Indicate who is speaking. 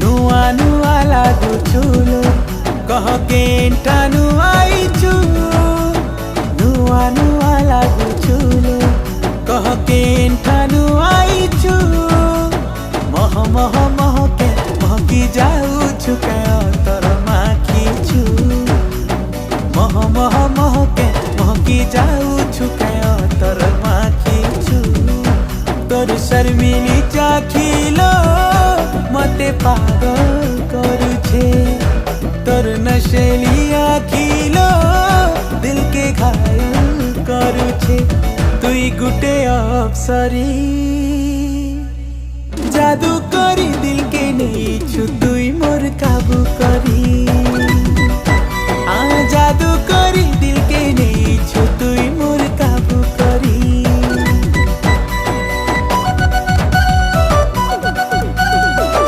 Speaker 1: नुआ नुआ लागुचुलो कह केंटानु आईचु नुआ नुआ लागुचुलो कह केंटानु आईचु मह मह महके महकी जाऊछु के तर माखीछु मह मह महके महकी जाऊछु के तर माखीछु तोर शर्मिली चाखिलो मते पागल करुछे तोर नशेली आखिलो दिल के घायल करुछे तुई गुटे अप्सरी जादू करी दिल के नहीं